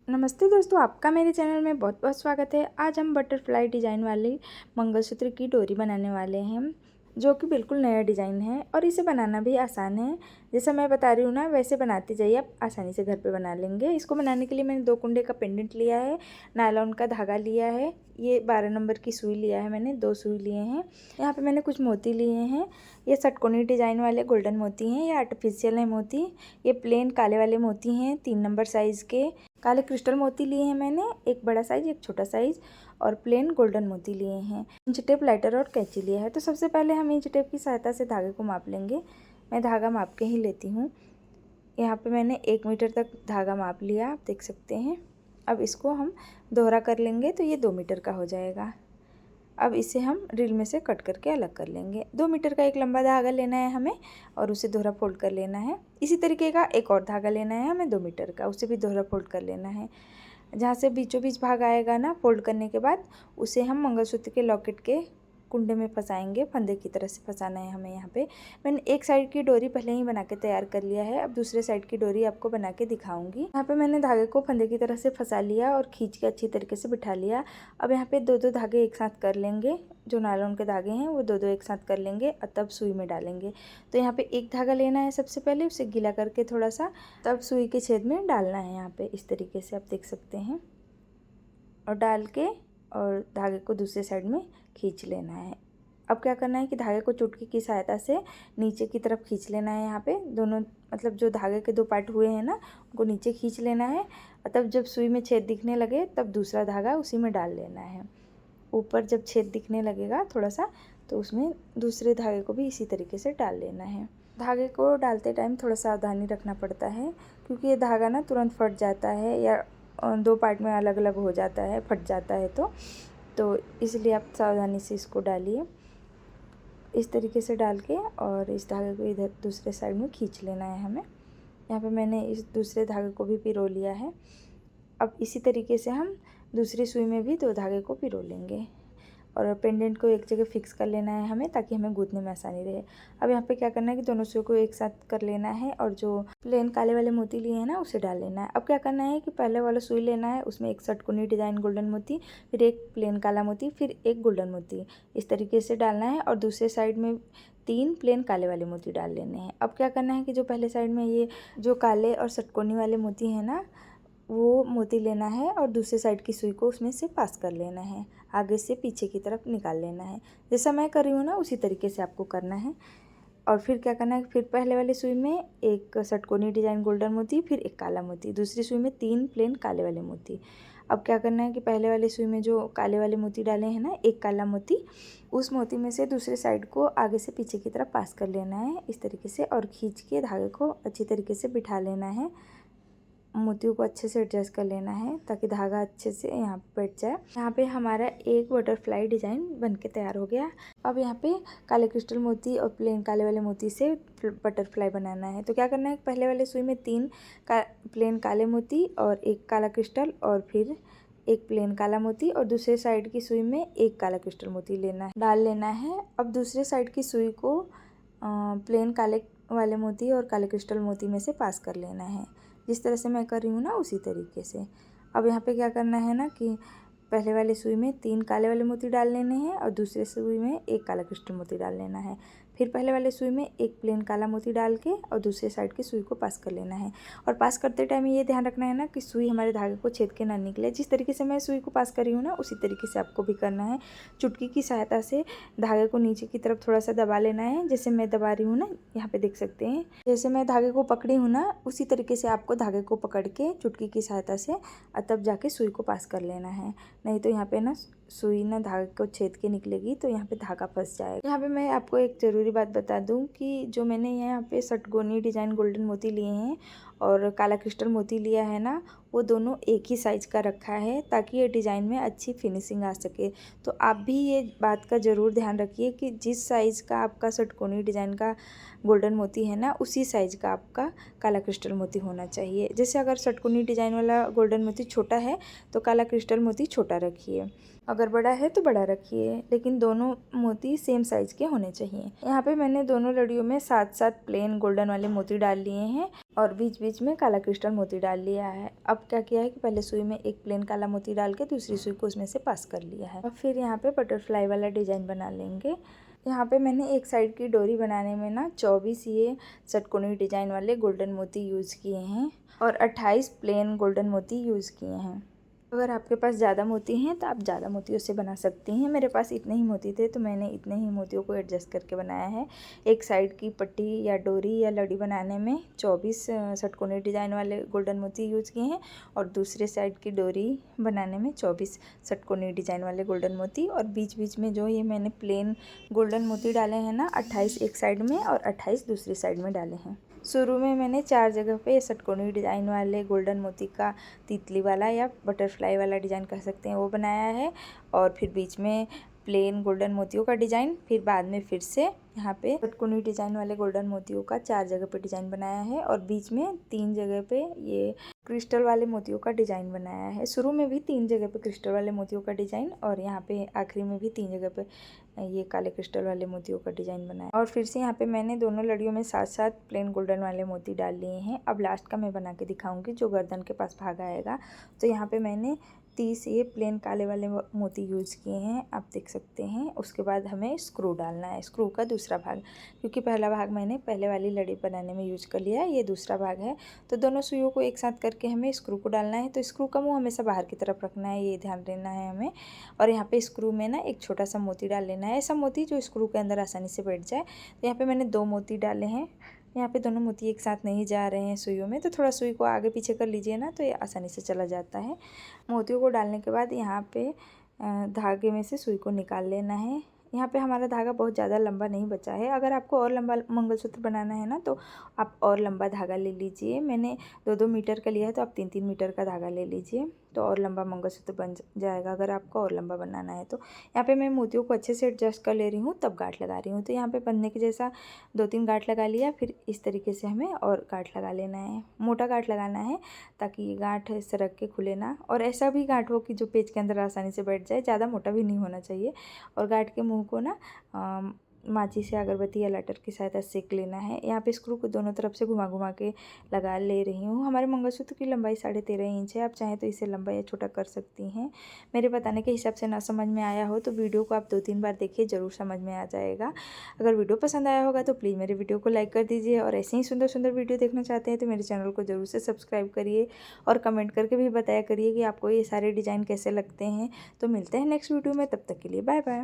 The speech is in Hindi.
नमस्ते दोस्तों, आपका मेरे चैनल में बहुत बहुत स्वागत है। आज हम बटरफ्लाई डिज़ाइन वाली मंगलसूत्र की डोरी बनाने वाले हैं, जो कि बिल्कुल नया डिज़ाइन है और इसे बनाना भी आसान है। जैसा मैं बता रही हूँ ना, वैसे बनाते जाइए, आप आसानी से घर पे बना लेंगे। इसको बनाने के लिए मैंने 2 कुंडे का पेंडेंट लिया है, नायलॉन का धागा लिया है, ये 12 नंबर की सुई लिया है, मैंने 2 सुई लिए हैं। यहाँ पे मैंने कुछ मोती लिए हैं। ये षटकोनी डिज़ाइन वाले गोल्डन मोती हैं, ये आर्टिफिशियल है मोती। ये प्लेन काले वाले मोती हैं, 3 नंबर साइज़ के। काले क्रिस्टल मोती लिए हैं मैंने, एक बड़ा साइज एक छोटा साइज, और प्लेन गोल्डन मोती लिए हैं। इंच टेप, लाइटर और कैंची लिया है। तो सबसे पहले हम इंच टेप की सहायता से धागे को माप लेंगे। मैं धागा माप के ही लेती हूँ। यहाँ पे मैंने 1 मीटर तक धागा माप लिया, आप देख सकते हैं। अब इसको हम दोहरा कर लेंगे तो ये 2 मीटर का हो जाएगा। अब इसे हम रील में से कट करके अलग कर लेंगे। 2 मीटर का एक लंबा धागा लेना है हमें और उसे दोहरा फोल्ड कर लेना है। इसी तरीके का एक और धागा लेना है हमें 2 मीटर का, उसे भी दोहरा फोल्ड कर लेना है। जहाँ से बीचों बीच भाग आएगा ना, फोल्ड करने के बाद उसे हम मंगलसूत्र के लॉकेट के कुंडे में फंसाएंगे। फंदे की तरह से फंसाना है हमें। यहाँ पे मैंने एक साइड की डोरी पहले ही बना के तैयार कर लिया है। अब दूसरे साइड की डोरी आपको बना के दिखाऊंगी। यहाँ पे मैंने धागे को फंदे की तरह से फंसा लिया और खींच के अच्छी तरीके से बिठा लिया। अब यहाँ पे 2-2 धागे एक साथ कर लेंगे। जो नायलॉन के धागे हैं वो 2-2 एक साथ कर लेंगे और तब सुई में डालेंगे। तो यहाँ पे एक धागा लेना है सबसे पहले, उसे गीला करके थोड़ा सा, तब सुई के छेद में डालना है। यहाँ पे इस तरीके से आप देख सकते हैं, और डाल के और धागे को दूसरे साइड में खींच लेना है। अब क्या करना है कि धागे को चुटकी की सहायता से नीचे की तरफ खींच लेना है। यहाँ पे दोनों, मतलब जो धागे के 2 पार्ट हुए हैं ना, उनको नीचे खींच लेना है। और तब जब सुई में छेद दिखने लगे तब दूसरा धागा उसी में डाल लेना है। ऊपर जब छेद दिखने लगेगा थोड़ा सा, तो उसमें दूसरे धागे को भी इसी तरीके से डाल लेना है। धागे को डालते टाइम थोड़ा सावधानी रखना पड़ता है, क्योंकि ये धागा ना तुरंत फट जाता है या 2 पार्ट में अलग अलग हो जाता है, फट जाता है। तो इसलिए आप सावधानी से इसको डालिए। इस तरीके से डाल के और इस धागे को इधर दूसरे साइड में खींच लेना है हमें। यहाँ पे मैंने इस दूसरे धागे को भी पिरो लिया है। अब इसी तरीके से हम दूसरी सुई में भी 2 धागे को पिरो लेंगे और पेंडेंट को एक जगह फिक्स कर लेना है हमें, ताकि हमें गूंथने में आसानी रहे। अब यहाँ पे क्या करना है कि दोनों सुई को एक साथ कर लेना है और जो प्लेन काले वाले मोती लिए हैं ना, उसे डाल लेना है। अब क्या करना है कि पहले वाला सुई लेना है, उसमें एक षटकोनी डिजाइन गोल्डन मोती, फिर एक प्लेन काला मोती, फिर एक गोल्डन मोती, इस तरीके से डालना है। और दूसरे साइड में 3 प्लेन काले वाले मोती डाल लेने हैं। अब क्या करना है कि जो पहले साइड में ये जो काले और षटकोनी वाले मोती हैं ना, वो मोती लेना है और दूसरे साइड की सुई को उसमें से पास कर लेना है, आगे से पीछे की तरफ निकाल लेना है। जैसा मैं कर रही हूँ ना, उसी तरीके से आपको करना है। और फिर क्या करना है, फिर पहले वाली सुई में एक षटकोनी डिजाइन गोल्डन मोती, फिर एक काला मोती, दूसरी सुई में 3 प्लेन काले वाले मोती। अब क्या करना है कि पहले वाली सुई में जो काले वाले मोती डाले हैं ना, एक काला मोती, उस मोती में से दूसरे साइड को आगे से पीछे की तरफ पास कर लेना है इस तरीके से, और खींच के धागे को अच्छी तरीके से बिठा लेना है। मोतियों को अच्छे से एडजस्ट कर लेना है ताकि धागा अच्छे से यहाँ पे बैठ जाए। यहाँ पे हमारा एक बटरफ्लाई डिज़ाइन बनके तैयार हो गया। अब यहाँ पे काले क्रिस्टल मोती और प्लेन काले वाले मोती से बटरफ्लाई बनाना है। तो क्या करना है, पहले वाले सुई में 3 प्लेन काले मोती और एक काला क्रिस्टल, और फिर एक प्लेन काला मोती, और दूसरे साइड की सुई में एक काला क्रिस्टल मोती लेना है, डाल लेना है। अब दूसरे साइड की सुई को प्लेन काले वाले मोती और काले क्रिस्टल मोती में से पास कर लेना है। जिस तरह से मैं कर रही हूँ ना, उसी तरीके से। अब यहाँ पे क्या करना है ना कि पहले वाले सुई में 3 काले वाले मोती डाल लेने हैं और दूसरे सुई में एक काला क्रिस्टल मोती डाल लेना है। फिर पहले वाले सुई में एक प्लेन काला मोती डाल के और दूसरे साइड की सुई को पास कर लेना है। और पास करते टाइम ये ध्यान रखना है ना कि सुई हमारे धागे को छेद के ना निकले। जिस तरीके से मैं सुई को पास कर रही हूँ ना, उसी तरीके से आपको भी करना है। चुटकी की सहायता से धागे को नीचे की तरफ थोड़ा सा दबा लेना है, जैसे मैं दबा रही हूँ ना, यहाँ पे देख सकते हैं। जैसे मैं धागे को पकड़ी हूँ ना, उसी तरीके से आपको धागे को पकड़ के चुटकी की सहायता से तब जाके सुई को पास कर लेना है। नहीं तो यहाँ पे ना सुई ना धागे को छेद के निकलेगी, तो यहाँ पे धागा फंस जाएगा। यहाँ पे मैं आपको एक ज़रूरी बात बता दूँ कि जो मैंने यहाँ पे षटकोनी डिज़ाइन गोल्डन मोती लिए हैं और काला क्रिस्टल मोती लिया है ना, वो दोनों एक ही साइज़ का रखा है, ताकि ये डिज़ाइन में अच्छी फिनिशिंग आ सके। तो आप भी ये बात का ज़रूर ध्यान रखिए कि जिस साइज़ का आपका षटकोनी डिज़ाइन का गोल्डन मोती है ना, उसी साइज़ का आपका काला क्रिस्टल मोती होना चाहिए। जैसे अगर षटकोनी डिज़ाइन वाला गोल्डन मोती छोटा है तो काला क्रिस्टल मोती छोटा रखिए, अगर बड़ा है तो बड़ा रखिए, लेकिन दोनों मोती सेम साइज़ के होने चाहिए। यहाँ पे मैंने दोनों लड़ियों में 7-7 प्लेन गोल्डन वाले मोती डाल लिए हैं। और बीच बीच में काला क्रिस्टल मोती डाल लिया है। अब क्या किया है कि पहले सुई में एक प्लेन काला मोती डाल के दूसरी सुई को उसमें से पास कर लिया है। अब फिर यहाँ पे बटरफ्लाई वाला डिजाइन बना लेंगे। यहाँ पे मैंने एक साइड की डोरी बनाने में ना 24 ये षटकोणी डिजाइन वाले गोल्डन मोती यूज़ किए हैं और 28 प्लेन गोल्डन मोती यूज़ किए हैं। अगर आपके पास ज़्यादा मोती हैं तो आप ज़्यादा मोतियों से बना सकती हैं। मेरे पास इतने ही मोती थे तो मैंने इतने ही मोतियों को एडजस्ट करके बनाया है। एक साइड की पट्टी या डोरी या लड़ी बनाने में 24 षटकोणी डिज़ाइन वाले गोल्डन मोती यूज़ किए हैं और दूसरे साइड की डोरी बनाने में 24 षटकोणी डिज़ाइन वाले गोल्डन मोती, और बीच बीच में जो ये मैंने प्लेन गोल्डन मोती डाले हैं ना 28 एक साइड में और 28 दूसरी साइड में डाले हैं। शुरू में मैंने 4 जगह पे षटकोणी डिज़ाइन वाले गोल्डन मोती का तितली वाला या बटरफ्लाई वाला डिज़ाइन कह सकते हैं वो बनाया है, और फिर बीच में प्लेन गोल्डन मोतियों का डिज़ाइन, फिर बाद में फिर से यहाँ पे षटकोणी डिज़ाइन वाले गोल्डन मोतियों का 4 जगह पे डिज़ाइन बनाया है और बीच में 3 जगह पे ये क्रिस्टल वाले मोतियों का डिज़ाइन बनाया है। शुरू में भी 3 जगह पे क्रिस्टल वाले मोतियों का डिज़ाइन और यहाँ पे आखिरी में भी 3 जगह पे ये काले क्रिस्टल वाले मोतियों का डिज़ाइन बनाया और फिर से यहाँ पे मैंने दोनों लड़ियों में साथ साथ प्लेन गोल्डन वाले मोती डाल लिए हैं। अब लास्ट का मैं बना के दिखाऊंगी जो गर्दन के पास भागा आएगा। तो यहाँ पे मैंने 30 ये प्लेन काले वाले मोती यूज़ किए हैं, आप देख सकते हैं। उसके बाद हमें स्क्रू डालना है, स्क्रू का दूसरा भाग, क्योंकि पहला भाग मैंने पहले वाली लड़ी बनाने में यूज़ कर लिया है, ये दूसरा भाग है। तो दोनों सुइयों को एक साथ करके हमें स्क्रू को डालना है। तो स्क्रू का मुंह हमेशा बाहर की तरफ रखना है, ये ध्यान देना है हमें। और यहाँ पे स्क्रू में ना एक छोटा सा मोती डाल लेना है, ऐसा मोती जो स्क्रू के अंदर आसानी से बैठ जाए। तो यहाँ पे मैंने 2 मोती डाले हैं। यहाँ पे दोनों मोती एक साथ नहीं जा रहे हैं सुइयों में, तो थोड़ा सुई को आगे पीछे कर लीजिए ना, तो ये आसानी से चला जाता है। मोतियों को डालने के बाद यहाँ पे धागे में से सुई को निकाल लेना है। यहाँ पे हमारा धागा बहुत ज़्यादा लंबा नहीं बचा है। अगर आपको और लंबा मंगलसूत्र बनाना है ना तो आप और लंबा धागा ले लीजिए। मैंने 2-2 मीटर का लिया है तो आप 3-3 मीटर का धागा ले लीजिए, तो और लंबा मंगलसूत्र बन जाएगा अगर आपको और लंबा बनाना है तो। यहाँ पे मैं मोतियों को अच्छे से एडजस्ट कर ले रही हूँ, तब गांठ लगा रही हूँ। तो यहाँ पे बंधने के जैसा 2-3 गांठ लगा लिया, फिर इस तरीके से हमें और गांठ लगा लेना है। मोटा गांठ लगाना है ताकि ये गांठ सरक के खुले ना, और ऐसा भी गांठ हो कि जो पेज के अंदर आसानी से बैठ जाए, ज़्यादा मोटा भी नहीं होना चाहिए। और गांठ के मुँह को ना माचिस से अगरबत्ती या लाइटर की सहायता से सेक लेना है। यहाँ पे स्क्रू को दोनों तरफ से घुमा घुमा के लगा ले रही हूँ। हमारे मंगलसूत्र की लंबाई 13.5 इंच है, आप चाहें तो इसे लंबा या छोटा कर सकती हैं। मेरे बताने के हिसाब से ना समझ में आया हो तो वीडियो को आप 2-3 बार देखिए, ज़रूर समझ में आ जाएगा। अगर वीडियो पसंद आया होगा तो प्लीज़ मेरे वीडियो को लाइक कर दीजिए, और ऐसे ही सुंदर सुंदर वीडियो देखना चाहते हैं तो मेरे चैनल को ज़रूर से सब्सक्राइब करिए और कमेंट करके भी बताया करिए कि आपको ये सारे डिज़ाइन कैसे लगते हैं। तो मिलते हैं नेक्स्ट वीडियो में, तब तक के लिए बाय बाय।